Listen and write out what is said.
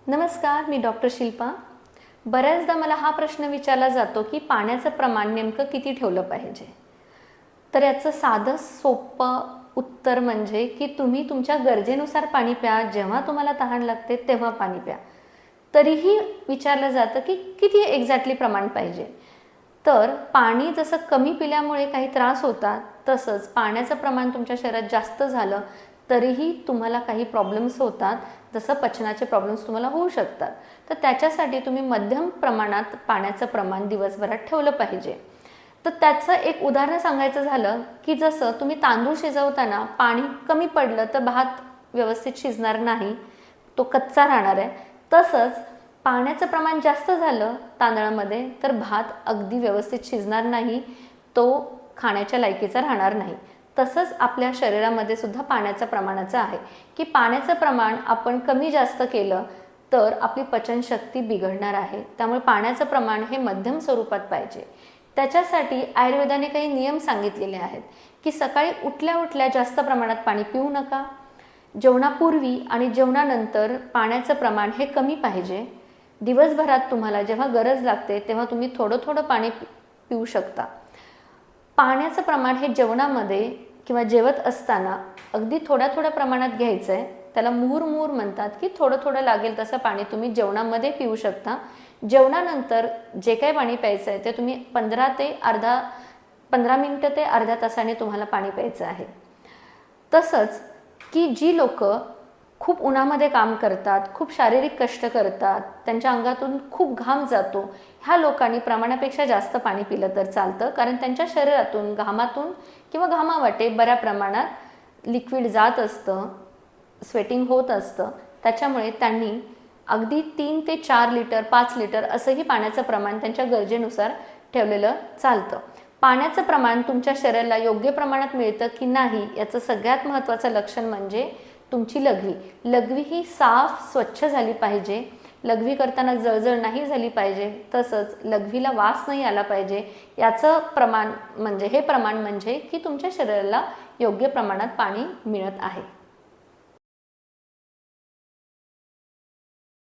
नमस्कार, मी डॉक्टर शिल्पा। बऱ्याचदा मला हा प्रश्न विचारला जातो की पाण्याचं प्रमाण नेमकं किती ठेवलं पाहिजे। तर याचं साधं सोपं उत्तर म्हणजे की तुम्ही तुमच्या गरजेनुसार पाणी प्या, जेव्हा तुम्हाला तहान लागते तेव्हा पाणी प्या। तरीही विचारलं जातं की किती एक्झॅक्टली प्रमाण पाहिजे। तर पाणी जसं कमी पिल्यामुळे काही त्रास होतात, तसंच पाण्याचं प्रमाण तुमच्या शरीरात जास्त झालं तरीही तुम्हाला काही प्रॉब्लेम्स होतात, जसं पचनाचे प्रॉब्लेम्स तुम्हाला होऊ शकतात। तर त्याच्यासाठी तुम्ही मध्यम प्रमाणात पाण्याचं प्रमाण दिवसभरात ठेवलं पाहिजे। तर त्याचं एक उदाहरण सांगायचं झालं की जसं तुम्ही तांदूळ शिजवताना पाणी कमी पडलं तर भात व्यवस्थित शिजणार नाही, तो कच्चा राहणार आहे। तसंच पाण्याचं प्रमाण जास्त झालं तांदळामध्ये तर भात अगदी व्यवस्थित शिजणार नाही, तो खाण्याच्या लायकीचा राहणार नाही। तसंच आपल्या शरीरामध्ये सुद्धा पाण्याचं प्रमाणाचं आहे की पाण्याचं प्रमाण आपण कमी जास्त केलं तर आपली पचनशक्ती बिघडणार आहे। त्यामुळे पाण्याचं प्रमाण हे मध्यम स्वरूपात पाहिजे। त्याच्यासाठी आयुर्वेदाने काही नियम सांगितलेले आहेत की सकाळी उठल्या जास्त प्रमाणात पाणी पिऊ नका, जेवणापूर्वी आणि जेवणानंतर पाण्याचं प्रमाण हे कमी पाहिजे। दिवसभरात तुम्हाला जेव्हा गरज लागते तेव्हा तुम्ही थोडं पाणी पिऊ शकता। पाण्याचं प्रमाण हे जेवणामध्ये किंवा जेवत असताना अगदी थोड्या प्रमाणात घ्यायचं आहे। त्याला मुहुर्मुहुर म्हणतात की थोडं लागेल तसं पाणी तुम्ही जेवणामध्ये पिऊ शकता। जेवणानंतर जे काही पाणी प्यायचं आहे ते तुम्ही 15 मिनिटं ते अर्ध्या तासाने तुम्हाला पाणी प्यायचं आहे। तसंच की जी लोकं खूप उन्हामध्ये काम करतात, खूप शारीरिक कष्ट करतात, त्यांच्या अंगातून खूप घाम जातो, ह्या लोकांनी प्रमाणापेक्षा जास्त पाणी पिलं तर चालतं, कारण त्यांच्या शरीरातून घामातून किंवा घामावाटे बऱ्या प्रमाणात लिक्विड जात असतं, स्वेटिंग होत असतं। त्याच्यामुळे त्यांनी अगदी 3 ते 4 लिटर 5 लिटर असंही पाण्याचं प्रमाण त्यांच्या गरजेनुसार ठेवलेलं चालतं। पाण्याचं प्रमाण तुमच्या शरीराला योग्य प्रमाणात मिळतं की नाही याचं सगळ्यात महत्त्वाचं लक्षण म्हणजे तुमची लघवी ही साफ स्वच्छ झाली पाहिजे। लघवी करताना जळजळ नाही झाली पाहिजे, तसंच लघवीला वास नाही आला पाहिजे। याचं प्रमाण म्हणजे की तुमच्या शरीराला योग्य प्रमाणात पाणी मिळत आहे।